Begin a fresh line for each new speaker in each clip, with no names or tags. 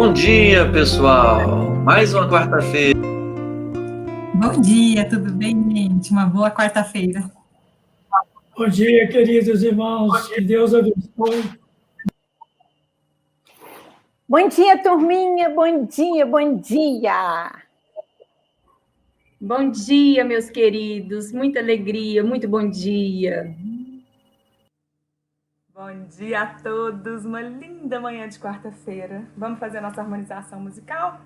Bom dia, pessoal! Mais uma quarta-feira.
Bom dia, tudo bem, gente? Uma boa quarta-feira.
Bom dia, queridos irmãos. Que Deus abençoe.
Bom dia, turminha. Bom dia, bom dia.
Bom dia, meus queridos. Muita alegria, muito bom dia.
Bom dia a todos. Uma linda manhã de quarta-feira. Vamos fazer a nossa harmonização musical?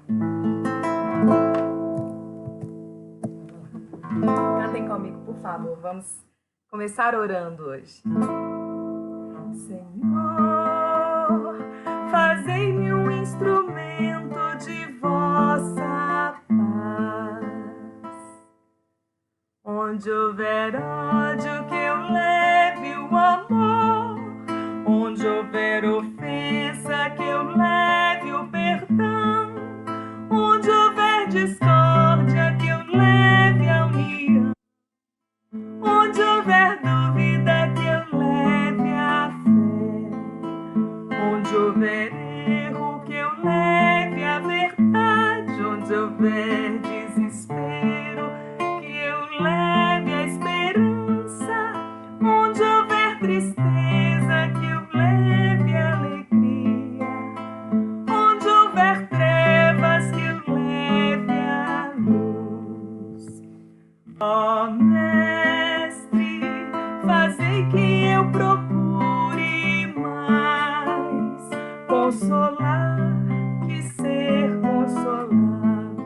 Cantem comigo, por favor. Vamos começar orando hoje. Senhor, fazei-me um instrumento de vossa paz. Onde houver ódio, que eu leve o amor. Onde houver ofensa, que eu leve o perdão. Onde houver discórdia, que eu leve a união. Onde houver dúvida, que eu leve a fé. Onde houver erro, que eu leve a verdade. Onde houver desespero, que eu leve a esperança. Onde houver tristeza, que eu leve a alegria. Onde houver trevas, que eu leve a luz. Ó Mestre, fazei que eu procure mais consolar que ser consolado,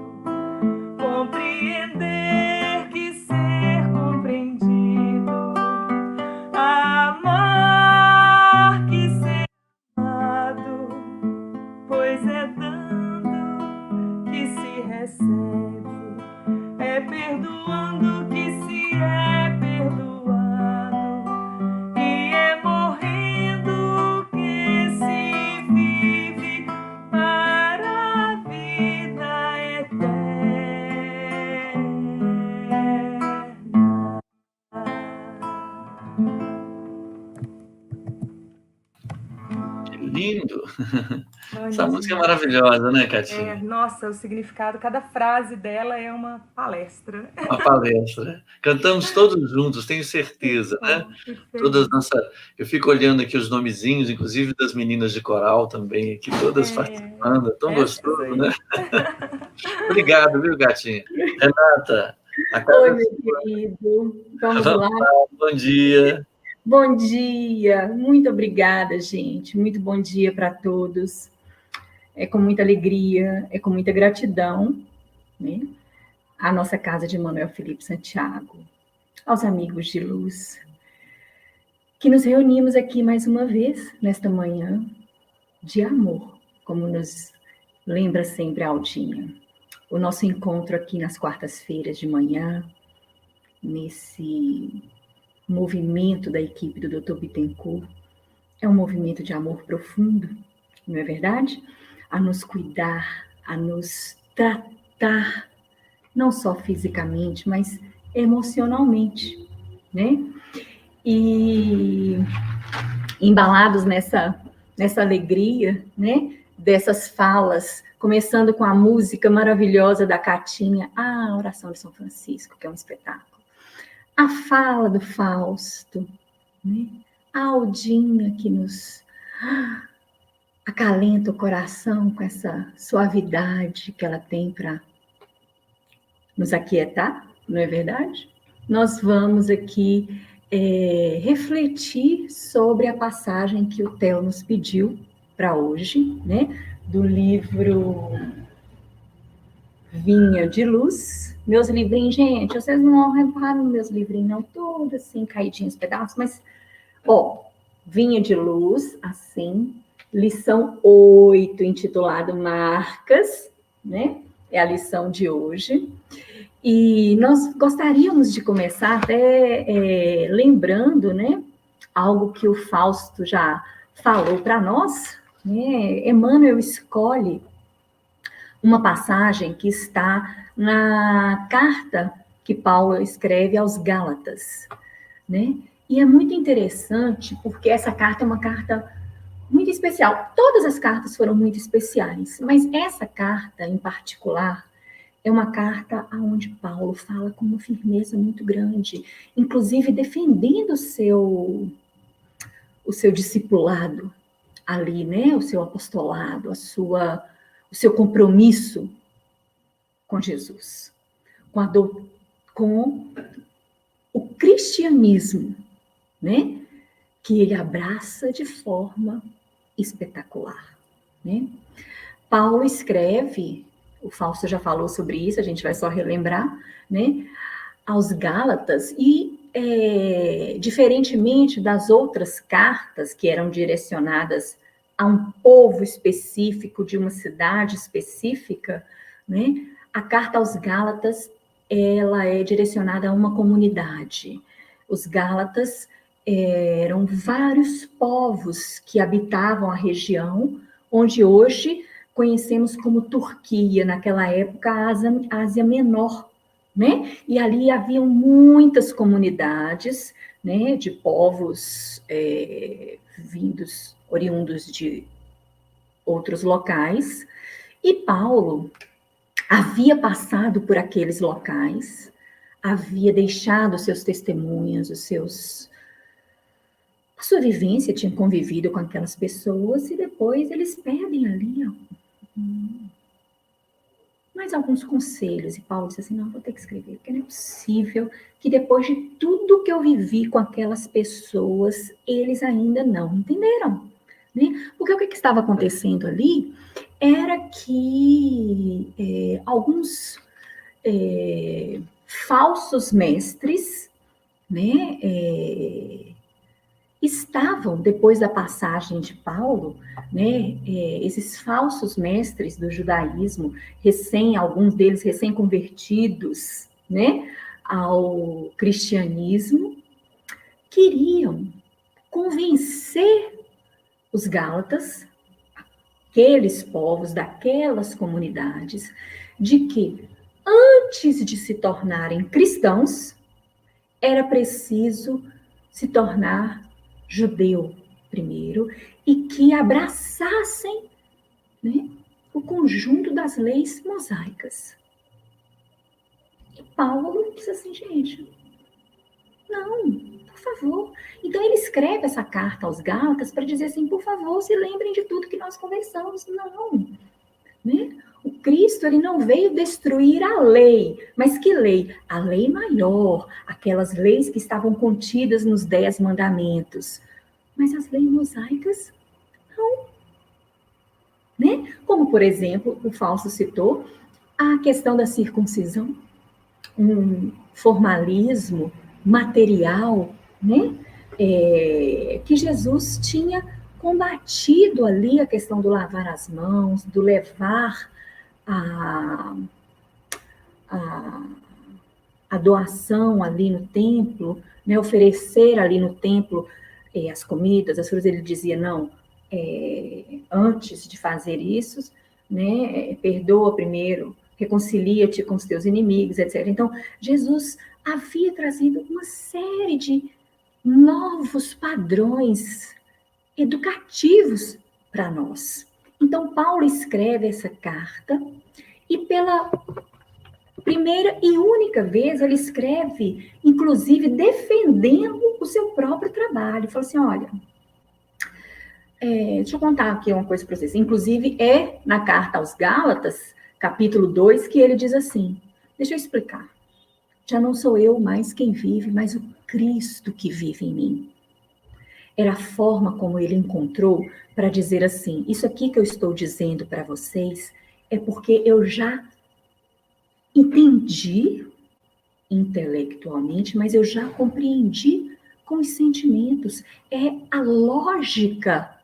compreender que ser compreendido, amar que ser amado, pois é dando que se recebe, é perdoando que se é perdoado, e é morrendo que se vive para a vida eterna.
Que lindo!
Bom
Essa
dia.
música é maravilhosa, né, Catinha?
Nossa, o significado, cada frase dela é uma palestra.
Uma palestra. Cantamos todos juntos, tenho certeza, né? Todas nossa... Eu fico olhando aqui os nomezinhos, inclusive das meninas de coral também, aqui todas participando. Tão gostoso, né? Obrigado, viu, Gatinha? Renata.
Oi, meu querido. Vamos lá.
Bom dia.
Bom dia. Muito obrigada, gente. Muito bom dia para todos. É com muita alegria, é com muita gratidão, né? À nossa casa de Manuel Felipe Santiago, aos amigos de luz, que nos reunimos aqui mais uma vez, nesta manhã de amor, como nos lembra sempre a Aldinha. O nosso encontro aqui nas quartas-feiras de manhã, nesse movimento da equipe do Dr. Bittencourt, é um movimento de amor profundo, não é verdade? A nos cuidar, a nos tratar, não só fisicamente, mas emocionalmente, né? E embalados nessa alegria, né? Dessas falas, começando com a música maravilhosa da Catinha, a Oração de São Francisco, que é um espetáculo. A fala do Fausto, né? A Aldinha que nos acalenta o coração com essa suavidade que ela tem para nos aquietar, não é verdade? Nós vamos aqui refletir sobre a passagem que o Theo nos pediu para hoje, né? Do livro Vinha de Luz. Meus livrinhos, gente, vocês não reparam nos meus livrinhos, não, todos assim, caidinhos, pedaços, mas, ó, Vinha de Luz, assim, lição 8, intitulado Marcas, né? É a lição de hoje. E nós gostaríamos de começar até lembrando, né? Algo que o Fausto já falou para nós, né? Emmanuel escolhe uma passagem que está na carta que Paulo escreve aos Gálatas, né? E é muito interessante porque essa carta é uma carta muito especial. Todas as cartas foram muito especiais, mas essa carta em particular é uma carta onde Paulo fala com uma firmeza muito grande, inclusive defendendo o seu discipulado ali, né? O seu apostolado, o seu compromisso com Jesus, com o cristianismo, né? Que ele abraça de forma espetacular, né? Paulo escreve, o Fausto já falou sobre isso, a gente vai só relembrar, né? Aos Gálatas, e diferentemente das outras cartas que eram direcionadas a um povo específico, de uma cidade específica, né? A carta aos Gálatas, ela é direcionada a uma comunidade. Os Gálatas eram vários povos que habitavam a região onde hoje conhecemos como Turquia, naquela época a Ásia Menor, né? E ali haviam muitas comunidades, né, de povos oriundos de outros locais, e Paulo havia passado por aqueles locais, havia deixado seus testemunhos, a sua vivência, tinha convivido com aquelas pessoas, e depois eles pedem ali mais alguns conselhos, e Paulo disse assim, não, vou ter que escrever, porque não é possível que depois de tudo que eu vivi com aquelas pessoas, eles ainda não entenderam, né? Porque o que estava acontecendo ali era que alguns falsos mestres, né, estavam, depois da passagem de Paulo, né, esses falsos mestres do judaísmo, alguns deles recém-convertidos, né, ao cristianismo, queriam convencer os gálatas, aqueles povos daquelas comunidades, de que antes de se tornarem cristãos, era preciso se tornar judeu primeiro, e que abraçassem, né, o conjunto das leis mosaicas. E Paulo disse assim, gente, não, por favor. Então ele escreve essa carta aos Gálatas para dizer assim, por favor, se lembrem de tudo que nós conversamos. Não, né? O Cristo, ele não veio destruir a lei, mas que lei? A lei maior, aquelas leis que estavam contidas nos 10 mandamentos. Mas as leis mosaicas, não. Né? Como, por exemplo, o Fausto citou, a questão da circuncisão, um formalismo material, né? Que Jesus tinha combatido ali a questão do lavar as mãos, do levar a doação ali no templo, né, oferecer ali no templo as comidas, as frutas. Ele dizia, não, antes de fazer isso, né, perdoa primeiro, reconcilia-te com os teus inimigos, etc. Então, Jesus havia trazido uma série de novos padrões educativos para nós. Então, Paulo escreve essa carta, e pela primeira e única vez ele escreve, inclusive, defendendo o seu próprio trabalho. Fala assim, olha, deixa eu contar aqui uma coisa para vocês. Inclusive, na carta aos Gálatas, capítulo 2, que ele diz assim, deixa eu explicar. Já não sou eu mais quem vive, mas o Cristo que vive em mim. Era a forma como ele encontrou para dizer assim, isso aqui que eu estou dizendo para vocês é porque eu já entendi intelectualmente, mas eu já compreendi com os sentimentos. É a lógica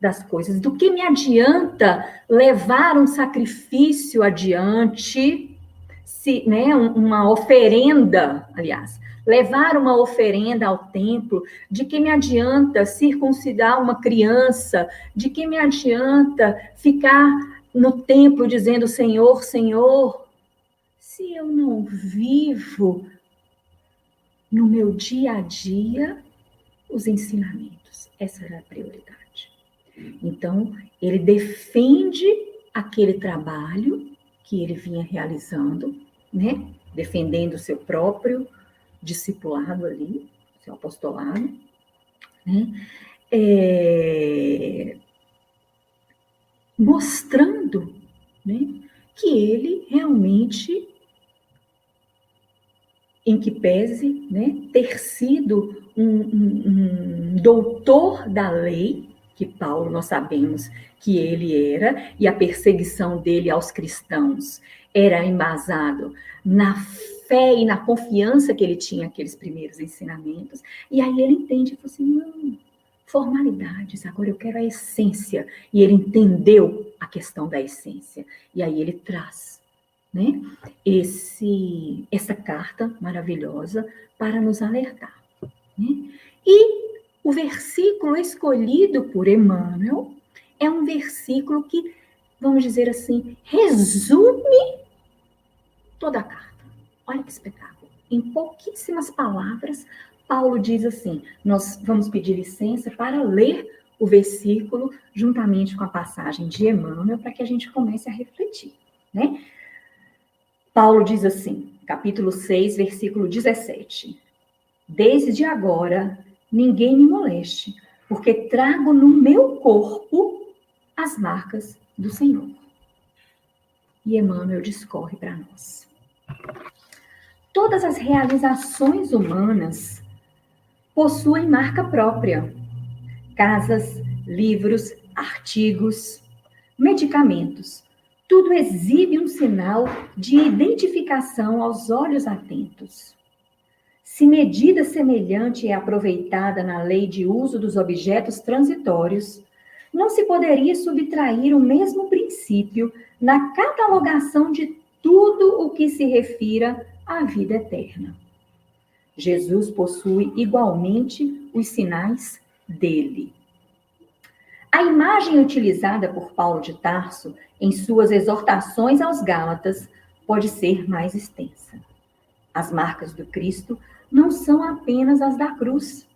das coisas. Do que me adianta levar um sacrifício adiante, né, uma oferenda, aliás, levar uma oferenda ao templo? De que me adianta circuncidar uma criança? De que me adianta ficar no templo dizendo Senhor, Senhor, se eu não vivo no meu dia a dia os ensinamentos? Essa era a prioridade. Então, ele defende aquele trabalho que ele vinha realizando, né? Defendendo o seu próprio discipulado ali, seu apostolado, né? Mostrando, né, que ele realmente, em que pese, né, ter sido um doutor da lei, que Paulo nós sabemos que ele era, e a perseguição dele aos cristãos era embasado na fé e na confiança que ele tinha aqueles primeiros ensinamentos, e aí ele entende e fala assim, não, formalidades, agora eu quero a essência, e ele entendeu a questão da essência, e aí ele traz, né, essa carta maravilhosa para nos alertar, né? E o versículo escolhido por Emmanuel é um versículo que, vamos dizer assim, resume toda a carta. Olha que espetáculo. Em pouquíssimas palavras, Paulo diz assim, nós vamos pedir licença para ler o versículo juntamente com a passagem de Emmanuel para que a gente comece a refletir, né? Paulo diz assim, capítulo 6, versículo 17. Desde agora, ninguém me moleste, porque trago no meu corpo as marcas do Senhor. E Emmanuel discorre para nós. Todas as realizações humanas possuem marca própria. Casas, livros, artigos, medicamentos. Tudo exibe um sinal de identificação aos olhos atentos. Se medida semelhante é aproveitada na lei de uso dos objetos transitórios, não se poderia subtrair o mesmo princípio na catalogação de tudo o que se refira à vida eterna. Jesus possui igualmente os sinais dele. A imagem utilizada por Paulo de Tarso em suas exortações aos Gálatas pode ser mais extensa. As marcas do Cristo não são apenas as da cruz,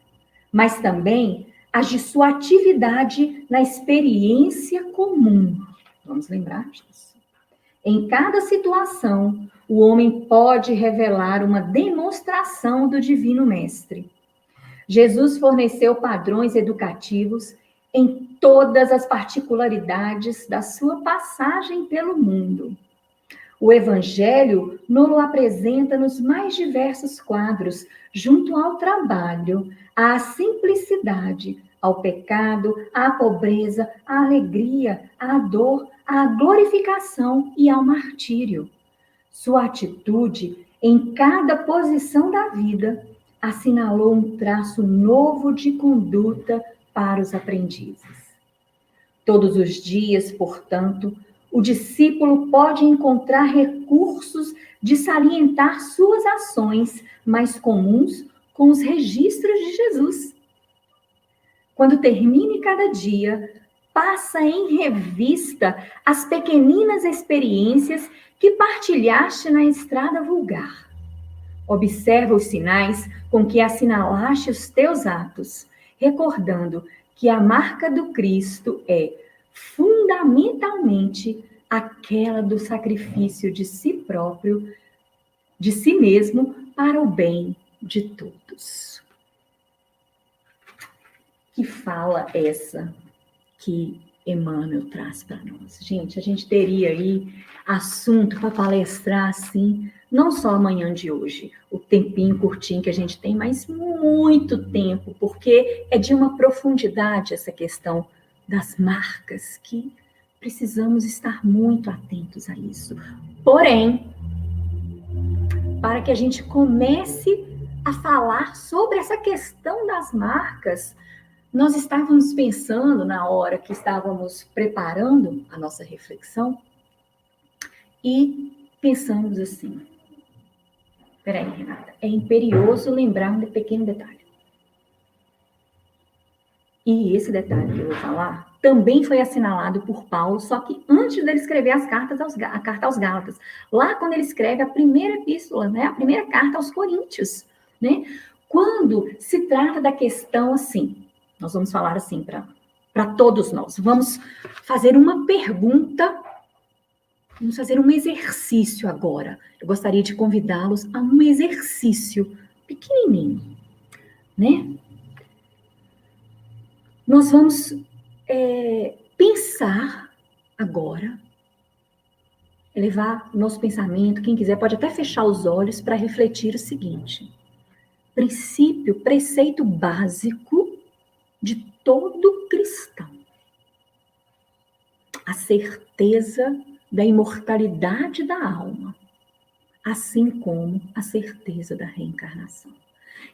mas também as de sua atividade na experiência comum. Vamos lembrar disso. Em cada situação, o homem pode revelar uma demonstração do Divino Mestre. Jesus forneceu padrões educativos em todas as particularidades da sua passagem pelo mundo. O Evangelho nos apresenta nos mais diversos quadros, junto ao trabalho, à simplicidade, ao pecado, à pobreza, à alegria, à dor, à glorificação e ao martírio. Sua atitude, em cada posição da vida, assinalou um traço novo de conduta para os aprendizes. Todos os dias, portanto, o discípulo pode encontrar recursos de salientar suas ações mais comuns com os registros de Jesus. Quando termine cada dia, passa em revista as pequeninas experiências que partilhaste na estrada vulgar. Observa os sinais com que assinalaste os teus atos, recordando que a marca do Cristo é fundamentalmente aquela do sacrifício de si próprio, de si mesmo, para o bem de todos. Que fala essa que Emmanuel traz para nós? Gente, a gente teria aí assunto para palestrar assim, não só amanhã de hoje, o tempinho curtinho que a gente tem, mas muito tempo, porque é de uma profundidade essa questão das marcas, que precisamos estar muito atentos a isso. Porém, para que a gente comece a falar sobre essa questão das marcas, nós estávamos pensando, na hora que estávamos preparando a nossa reflexão, e pensamos assim, peraí, Renata, é imperioso lembrar um pequeno detalhe. E esse detalhe que eu vou falar também foi assinalado por Paulo, só que antes dele escrever a carta aos Gálatas, lá quando ele escreve a primeira epístola, né, a primeira carta aos Coríntios, né, quando se trata da questão assim, nós vamos falar assim para para todos nós. Vamos fazer uma pergunta, vamos fazer um exercício agora. Eu gostaria de convidá-los a um exercício pequenininho, né? Nós vamos pensar agora, elevar nosso pensamento, quem quiser pode até fechar os olhos para refletir o seguinte: preceito básico de todo cristão. A certeza da imortalidade da alma, assim como a certeza da reencarnação.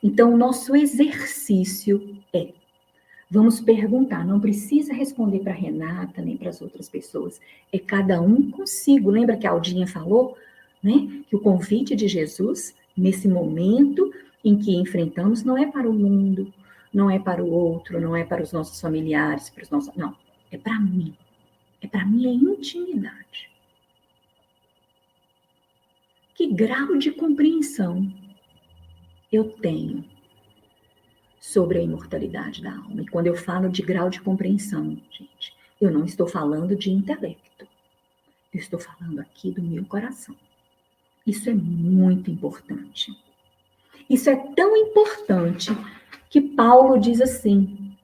Então, o nosso exercício vamos perguntar, não precisa responder para a Renata, nem para as outras pessoas, é cada um consigo. Lembra que a Aldinha falou, né? Que o convite de Jesus, nesse momento em que enfrentamos, não é para o mundo, não é para o outro, não é para os nossos familiares, para os nossos... Não, é para mim. É para a minha intimidade. Que grau de compreensão eu tenho sobre a imortalidade da alma? E quando eu falo de grau de compreensão, gente, eu não estou falando de intelecto. Eu estou falando aqui do meu coração. Isso é muito importante. Isso é tão importante que Paulo diz assim,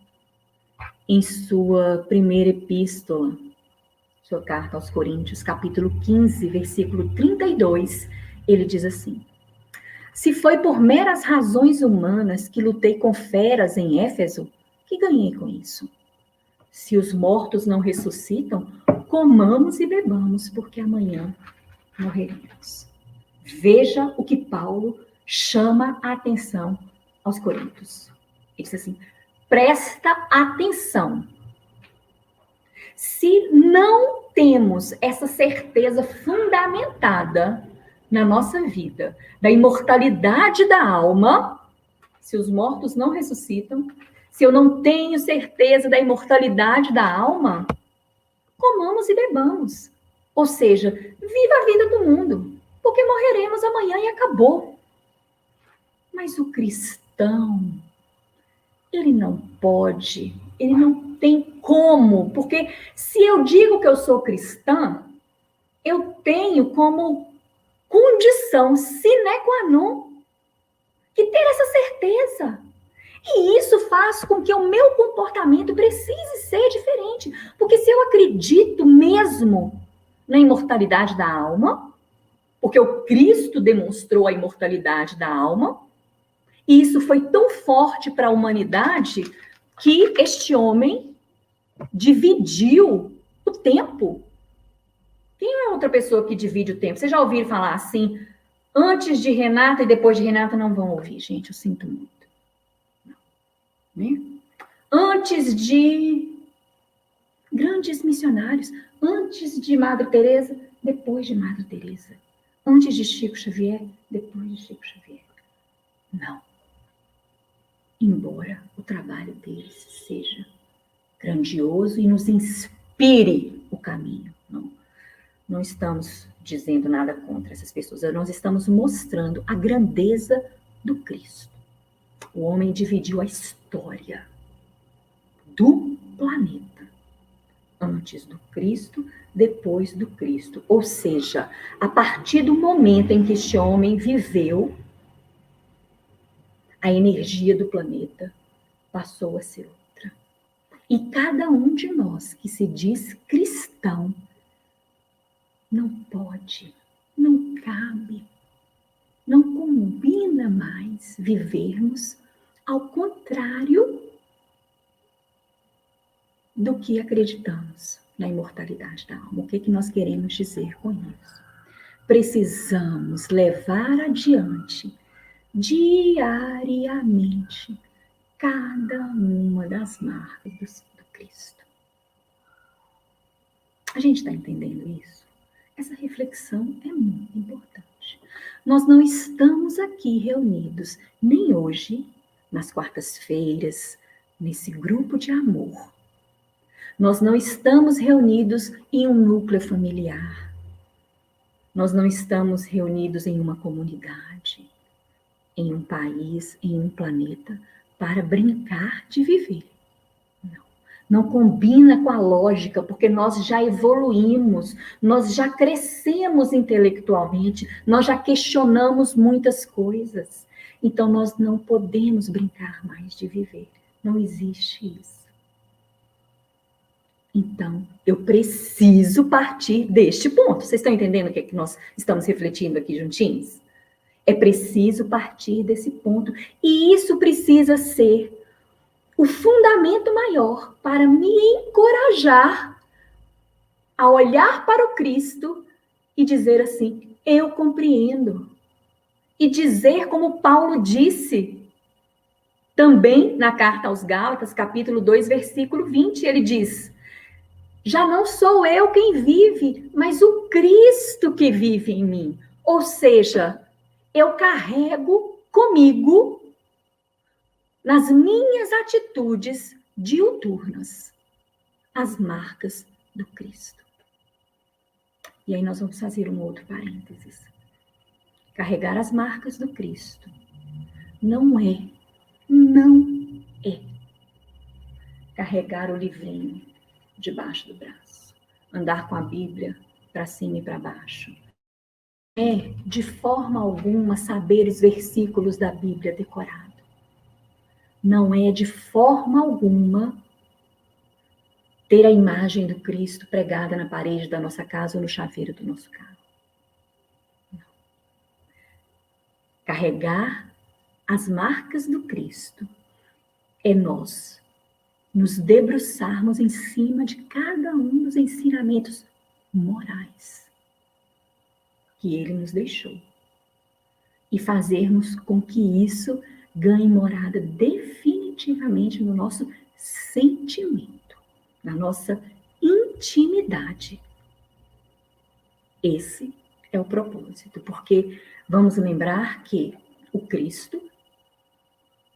em sua primeira epístola, sua carta aos Coríntios, capítulo 15, versículo 32, ele diz assim: se foi por meras razões humanas que lutei com feras em Éfeso, que ganhei com isso? Se os mortos não ressuscitam, comamos e bebamos, porque amanhã morreremos. Veja o que Paulo chama a atenção aos Coríntios. Ele diz assim: presta atenção. Se não temos essa certeza fundamentada na nossa vida, da imortalidade da alma, se os mortos não ressuscitam, se eu não tenho certeza da imortalidade da alma, comamos e bebamos. Ou seja, viva a vida do mundo, porque morreremos amanhã e acabou. Mas o cristão, ele não pode, ele não tem como, porque se eu digo que eu sou cristã, eu tenho como condição sine qua non que ter essa certeza. E isso faz com que o meu comportamento precise ser diferente. Porque se eu acredito mesmo na imortalidade da alma, porque o Cristo demonstrou a imortalidade da alma, e isso foi tão forte para a humanidade que este homem dividiu o tempo. Quem é outra pessoa que divide o tempo? Vocês já ouviram falar assim, antes de Renata e depois de Renata? Não vão ouvir, gente, eu sinto muito. Não. Né? Antes de grandes missionários, antes de Madre Teresa, depois de Madre Teresa. Antes de Chico Xavier, depois de Chico Xavier. Não. Embora o trabalho deles seja grandioso e nos inspire o caminho. Não estamos dizendo nada contra essas pessoas, nós estamos mostrando a grandeza do Cristo. O homem dividiu a história do planeta. Antes do Cristo, depois do Cristo. Ou seja, a partir do momento em que este homem viveu, a energia do planeta passou a ser outra. E cada um de nós que se diz cristão, não pode, não cabe, não combina mais vivermos ao contrário do que acreditamos na imortalidade da alma. O que nós queremos dizer com isso? Precisamos levar adiante diariamente cada uma das marcas do Cristo. A gente está entendendo isso? Essa reflexão é muito importante. Nós não estamos aqui reunidos, nem hoje, nas quartas-feiras, nesse grupo de amor. Nós não estamos reunidos em um núcleo familiar. Nós não estamos reunidos em uma comunidade, em um país, em um planeta, para brincar de viver. Não. Não combina com a lógica, porque nós já evoluímos, nós já crescemos intelectualmente, nós já questionamos muitas coisas. Então, nós não podemos brincar mais de viver. Não existe isso. Então, eu preciso partir deste ponto. Vocês estão entendendo o que é que nós estamos refletindo aqui juntinhos? É preciso partir desse ponto. E isso precisa ser o fundamento maior para me encorajar a olhar para o Cristo e dizer assim, eu compreendo. E dizer como Paulo disse, também na carta aos Gálatas, capítulo 2, versículo 20, ele diz, já não sou eu quem vive, mas o Cristo que vive em mim. Ou seja, eu carrego comigo nas minhas atitudes diuturnas as marcas do Cristo. E aí nós vamos fazer um outro parênteses. Carregar as marcas do Cristo não é carregar o livrinho debaixo do braço, andar com a Bíblia para cima e para baixo. É, de forma alguma, saber os versículos da Bíblia decorado. Não é, de forma alguma, ter a imagem do Cristo pregada na parede da nossa casa ou no chaveiro do nosso carro. Não. Carregar as marcas do Cristo é nós nos debruçarmos em cima de cada um dos ensinamentos morais que ele nos deixou e fazermos com que isso ganhe morada definitivamente no nosso sentimento, na nossa intimidade. Esse é o propósito, porque vamos lembrar que o Cristo,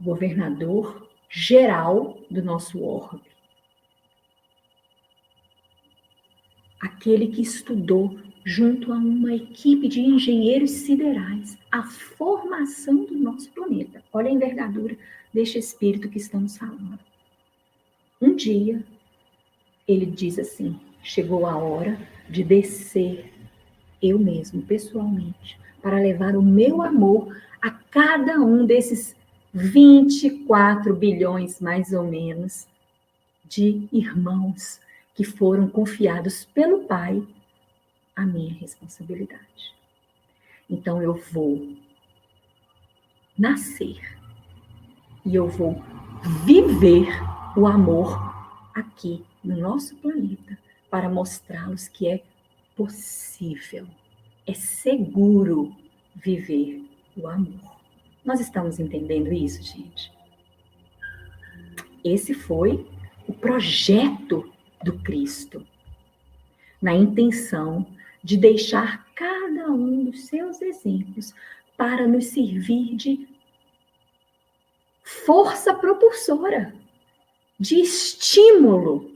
governador geral do nosso orbe, aquele que estudou junto a uma equipe de engenheiros siderais a formação do nosso planeta. Olha a envergadura deste espírito que estamos falando. Um dia, ele diz assim, chegou a hora de descer eu mesmo, pessoalmente, para levar o meu amor a cada um desses 24 bilhões, mais ou menos, de irmãos que foram confiados pelo Pai a minha responsabilidade. Então, eu vou nascer e eu vou viver o amor aqui no nosso planeta para mostrá-los que é possível, é seguro viver o amor. Nós estamos entendendo isso, gente? Esse foi o projeto do Cristo, na intenção de deixar cada um dos seus exemplos para nos servir de força propulsora, de estímulo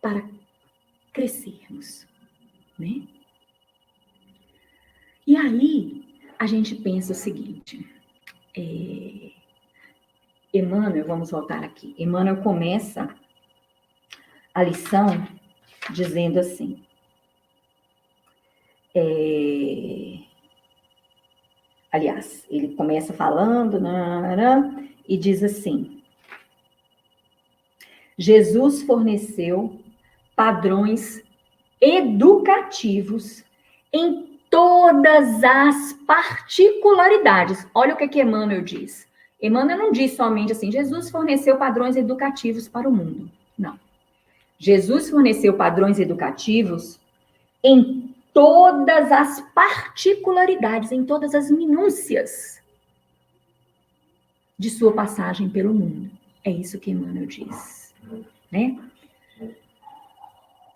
para crescermos, né? E aí, a gente pensa o seguinte, Emmanuel, vamos voltar aqui, Emmanuel começa a lição dizendo assim, aliás, ele começa falando e diz assim, Jesus forneceu padrões educativos em todas as particularidades. Olha o que Emmanuel diz. Emmanuel não diz somente assim, Jesus forneceu padrões educativos para o mundo. Não. Jesus forneceu padrões educativos em todas as particularidades, em todas as minúcias de sua passagem pelo mundo. É isso que Emmanuel diz, né?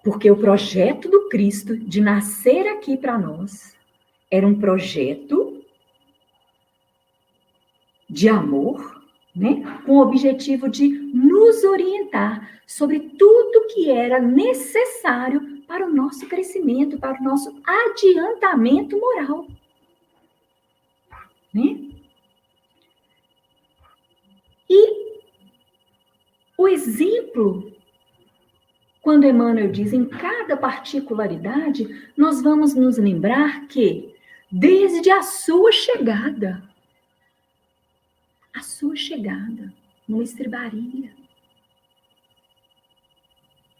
Porque o projeto do Cristo de nascer aqui para nós era um projeto de amor, né? Com o objetivo de nos orientar sobre tudo que era necessário para o nosso crescimento, para o nosso adiantamento moral, né? E o exemplo Quando Emmanuel diz em cada particularidade, nós vamos nos lembrar que, desde a sua chegada, numa estribaria,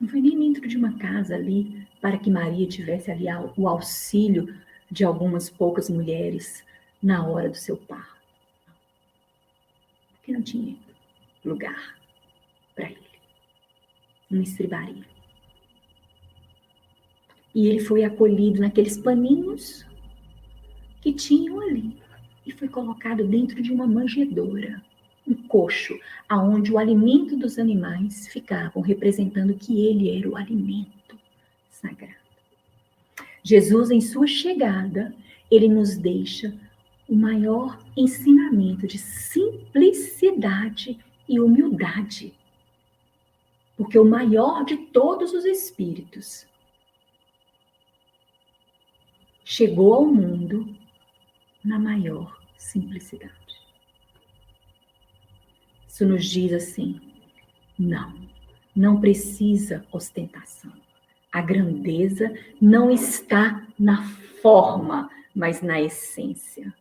não foi nem dentro de uma casa ali, para que Maria tivesse ali o auxílio de algumas poucas mulheres na hora do seu parto. Porque não tinha lugar para ele. Uma estribaria. E ele foi acolhido naqueles paninhos que tinham ali. E foi colocado dentro de uma manjedoura, um coxo, aonde o alimento dos animais ficavam, representando que ele era o alimento sagrado. Jesus, em sua chegada, ele nos deixa o maior ensinamento de simplicidade e humildade. Porque o maior de todos os espíritos chegou ao mundo na maior simplicidade. Isso nos diz assim, não precisa ostentação. A grandeza não está na forma, mas na essência.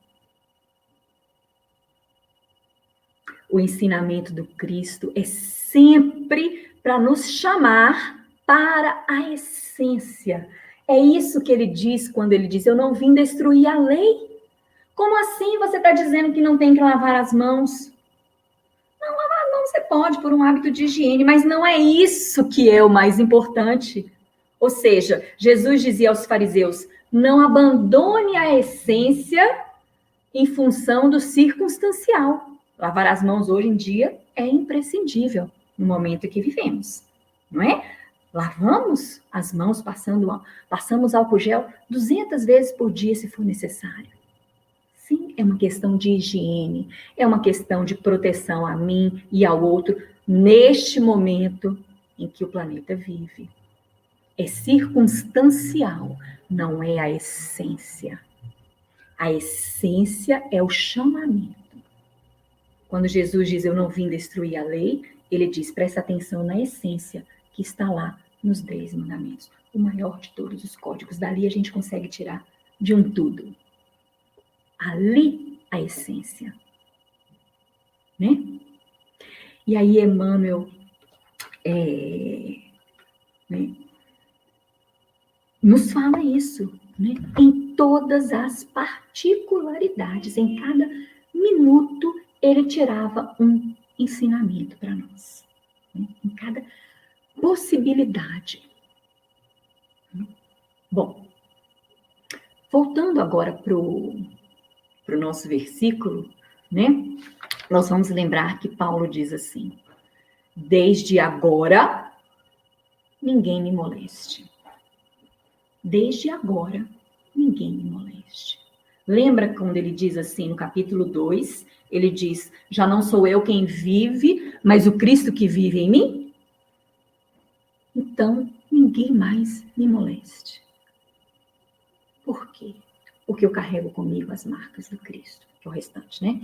O ensinamento do Cristo é sempre para nos chamar para a essência. É isso que ele diz quando ele diz, eu não vim destruir a lei. Como assim você está dizendo que não tem que lavar as mãos? Não, lavar as mãos você pode por um hábito de higiene, mas não é isso que é o mais importante. Ou seja, Jesus dizia aos fariseus, não abandone a essência em função do circunstancial. Lavar as mãos hoje em dia é imprescindível no momento em que vivemos, não é? Lavamos as mãos, passamos álcool gel 200 vezes por dia, se for necessário. Sim, é uma questão de higiene, é uma questão de proteção a mim e ao outro, neste momento em que o planeta vive. É circunstancial, não é a essência. A essência é o chamamento. Quando Jesus diz, eu não vim destruir a lei, ele diz, presta atenção na essência que está lá nos 10 mandamentos. O maior de todos os códigos. Dali a gente consegue tirar de um tudo. Ali a essência. Né? E aí Emmanuel nos fala isso, né? Em todas as particularidades, em cada minuto ele tirava um ensinamento para nós, né? Em cada possibilidade. Bom, voltando agora para o nosso versículo, né? Nós vamos lembrar que Paulo diz assim, desde agora, ninguém me moleste. Desde agora, ninguém me moleste. Lembra quando ele diz assim, no capítulo 2, ele diz, já não sou eu quem vive, mas o Cristo que vive em mim? Então, ninguém mais me moleste. Por quê? Porque eu carrego comigo as marcas do Cristo, que é o restante, né?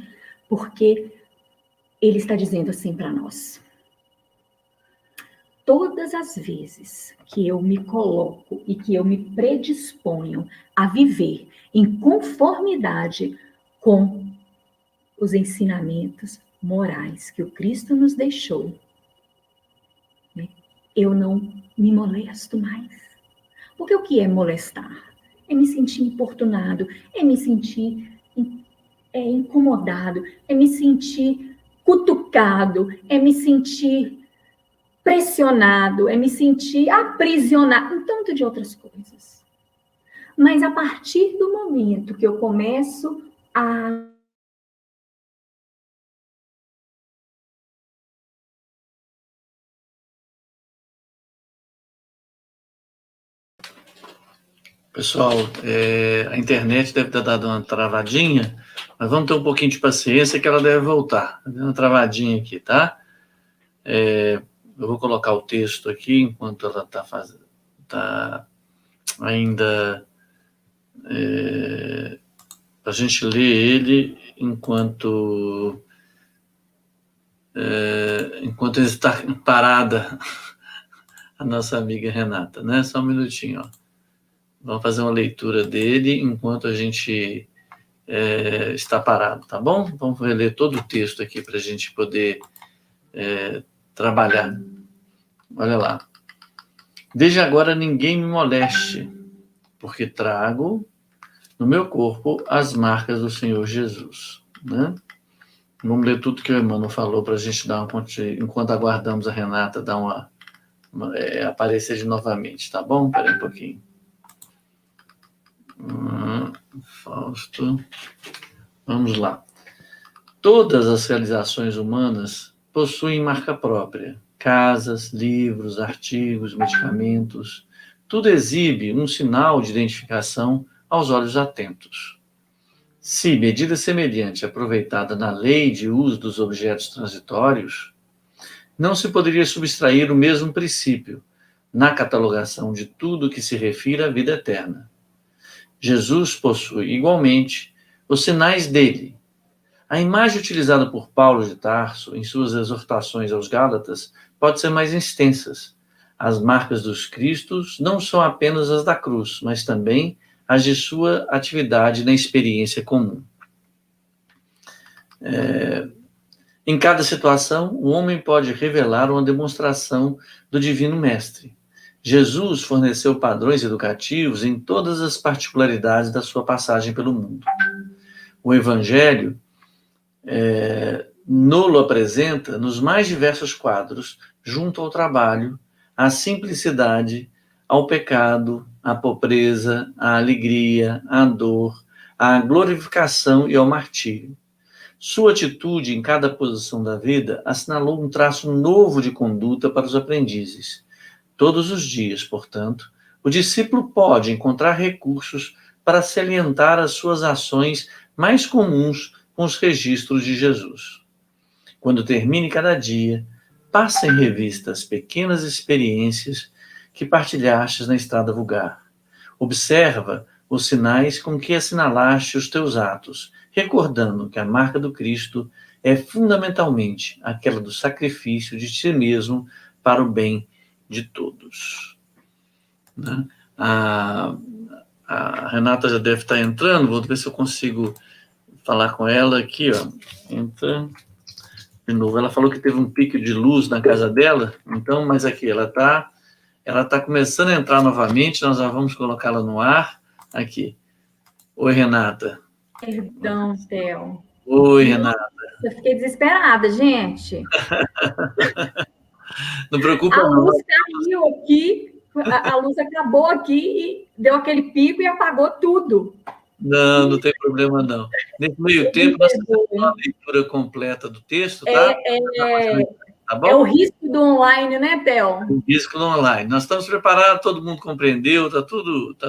Porque ele está dizendo assim para nós, todas as vezes que eu me coloco e que eu me predisponho a viver em conformidade com os ensinamentos morais que o Cristo nos deixou, né, eu não me molesto mais. Porque o que é molestar? É me sentir importunado, é me sentir incomodado, é me sentir cutucado, é me sentir pressionado, é me sentir aprisionado, um tanto de outras coisas. Mas a partir do momento que eu começo a
Pessoal, a internet deve ter dado uma travadinha, mas vamos ter um pouquinho de paciência que ela deve voltar. Tá dando uma travadinha aqui, tá? Eu vou colocar o texto aqui enquanto ela está ainda a gente lê ele enquanto ele está parada a nossa amiga Renata, né? Só um minutinho, ó. Vamos fazer uma leitura dele enquanto a gente está parado, tá bom? Vamos reler todo o texto aqui para a gente poder trabalhar. Olha lá. Desde agora ninguém me moleste, porque trago no meu corpo as marcas do Senhor Jesus, né? Vamos ler tudo que o Emmanuel falou para a gente dar enquanto aguardamos a Renata dar aparecer de novamente, tá bom? Espera aí um pouquinho. Fausto. Vamos lá. Todas as realizações humanas possuem marca própria. Casas, livros, artigos, medicamentos. Tudo exibe um sinal de identificação aos olhos atentos. Se medida semelhante aproveitada na lei de uso dos objetos transitórios, não se poderia subtrair o mesmo princípio na catalogação de tudo que se refere à vida eterna. Jesus possui, igualmente, os sinais dele. A imagem utilizada por Paulo de Tarso em suas exortações aos Gálatas pode ser mais extensas. As marcas dos Cristos não são apenas as da cruz, mas também as de sua atividade na experiência comum. Em cada situação, o homem pode revelar uma demonstração do Divino Mestre. Jesus forneceu padrões educativos em todas as particularidades da sua passagem pelo mundo. O Evangelho nolo apresenta nos mais diversos quadros, junto ao trabalho, à simplicidade, ao pecado, à pobreza, à alegria, à dor, à glorificação e ao martírio. Sua atitude em cada posição da vida assinalou um traço novo de conduta para os aprendizes. Todos os dias, portanto, o discípulo pode encontrar recursos para se alientar às suas ações mais comuns com os registros de Jesus. Quando termine cada dia, passa em revista as pequenas experiências que partilhastes na estrada vulgar. Observa os sinais com que assinalaste os teus atos, recordando que a marca do Cristo é fundamentalmente aquela do sacrifício de si mesmo para o bem de todos. Né? A Renata já deve estar entrando, vou ver se eu consigo falar com ela aqui, ó. Entra de novo. Ela falou que teve um pico de luz na casa dela, então, mas aqui, ela está começando a entrar novamente, nós já vamos colocá-la no ar. Aqui. Oi, Renata.
Perdão, Theo.
Oi, Renata.
Eu fiquei desesperada, gente.
Não preocupa,
A
não.
luz caiu aqui, a luz acabou aqui e deu aquele pico e apagou tudo.
Não tem problema, não. Nesse meio tempo, nós fazemos uma leitura completa do texto, tá? Tá bom?
É o risco do online, né, Theo?
O risco do online. Nós estamos preparados, todo mundo compreendeu, tá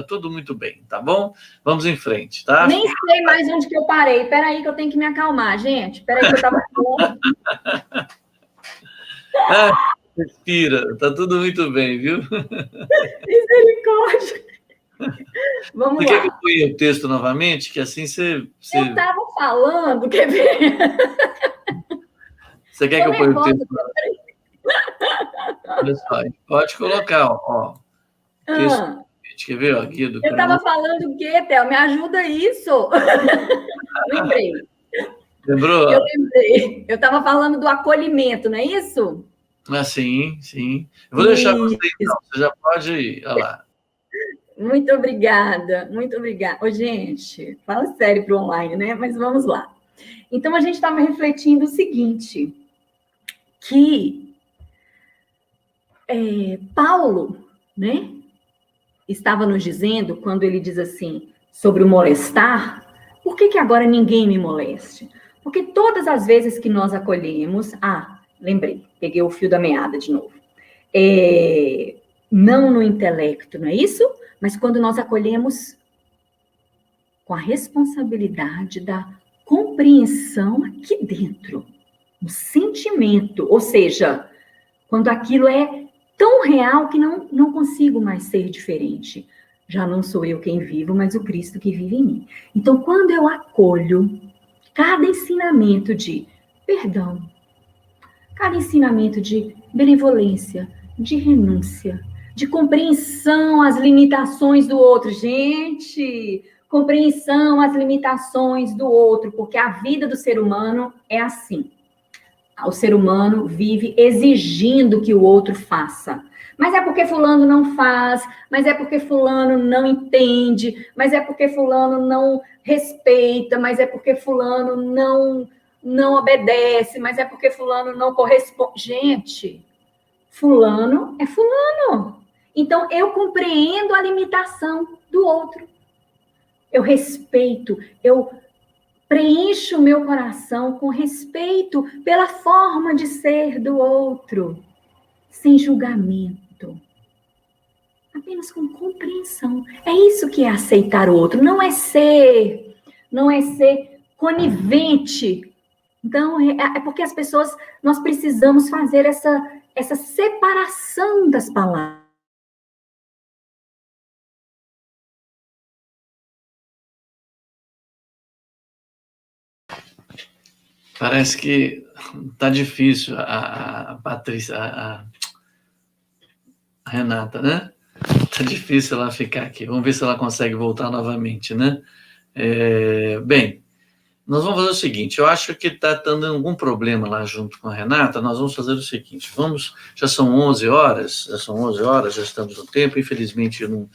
tudo muito bem, tá bom? Vamos em frente, tá?
Nem sei mais onde que eu parei. Espera aí que eu tenho que me acalmar, gente. Espera aí que eu estava falando.
Respira, tá tudo muito bem, viu?
Misericórdia. Vamos
Você
lá.
quer que eu ponha o texto novamente? Que assim você...
Eu estava falando, quer ver?
Você quer que eu ponha o texto? Olha só, pode colocar, ó. Texto, quer ver? Ó, aqui do
Eu estava falando o quê, Theo? Me ajuda isso. Lembrei.
Lembrou?
Eu lembrei. Eu estava falando do acolhimento, não é isso?
Ah, sim. Eu vou deixar você, então. Você já pode ir. Olha lá.
Muito obrigada, muito obrigada. Ô, gente, fala sério para o online, né? Mas vamos lá. Então, a gente estava refletindo o seguinte, que Paulo, né, estava nos dizendo, quando ele diz assim, sobre o molestar, por que agora ninguém me moleste? Porque todas as vezes que nós acolhemos... lembrei, peguei o fio da meada de novo. Não no intelecto, não é isso? Mas quando nós acolhemos com a responsabilidade da compreensão aqui dentro, o sentimento, ou seja, quando aquilo é tão real que não consigo mais ser diferente. Já não sou eu quem vivo, mas o Cristo que vive em mim. Então, quando eu acolho cada ensinamento de perdão, cada ensinamento de benevolência, de renúncia, de compreensão às limitações do outro. Gente, compreensão às limitações do outro, porque a vida do ser humano é assim. O ser humano vive exigindo que o outro faça. Mas é porque fulano não faz, mas é porque fulano não entende, mas é porque fulano não respeita, mas é porque fulano não obedece, mas é porque fulano não corresponde. Gente, fulano é fulano. Então, eu compreendo a limitação do outro. Eu respeito, eu preencho o meu coração com respeito pela forma de ser do outro, sem julgamento, apenas com compreensão. É isso que é aceitar o outro, não é ser conivente. Então, é porque as pessoas, nós precisamos fazer essa separação das palavras.
Parece que tá difícil a Patrícia, a Renata, né? Tá difícil ela ficar aqui. Vamos ver se ela consegue voltar novamente, né? Bem, nós vamos fazer o seguinte, eu acho que está dando algum problema lá junto com a Renata, nós vamos fazer o seguinte, já são 11 horas, já estamos no tempo, infelizmente eu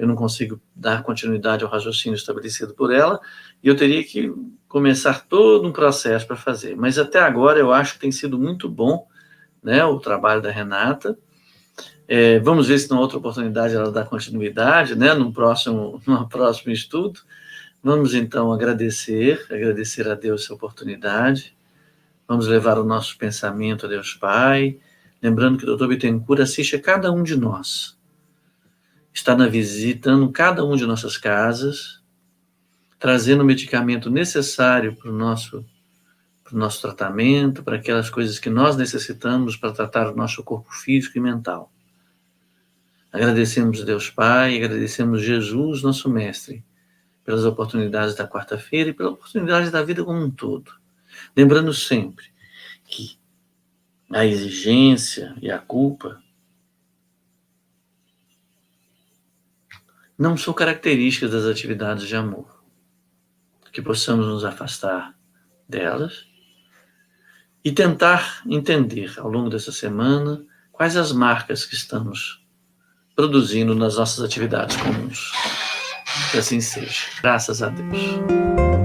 não consigo dar continuidade ao raciocínio estabelecido por ela, e eu teria que começar todo um processo para fazer, mas até agora eu acho que tem sido muito bom, né, o trabalho da Renata. Vamos ver se na outra oportunidade ela dá continuidade, né, num próximo estudo. Vamos então agradecer a Deus essa oportunidade, vamos levar o nosso pensamento a Deus Pai, lembrando que o Dr. Bittencourt assiste a cada um de nós, está visitando cada um de nossas casas, trazendo o medicamento necessário para o nosso tratamento, para aquelas coisas que nós necessitamos para tratar o nosso corpo físico e mental. Agradecemos a Deus Pai, agradecemos Jesus, nosso Mestre, pelas oportunidades da quarta-feira e pelas oportunidades da vida como um todo. Lembrando sempre que a exigência e a culpa não são características das atividades de amor. Que possamos nos afastar delas e tentar entender ao longo dessa semana quais as marcas que estamos produzindo nas nossas atividades comuns. Que assim seja. Graças a Deus.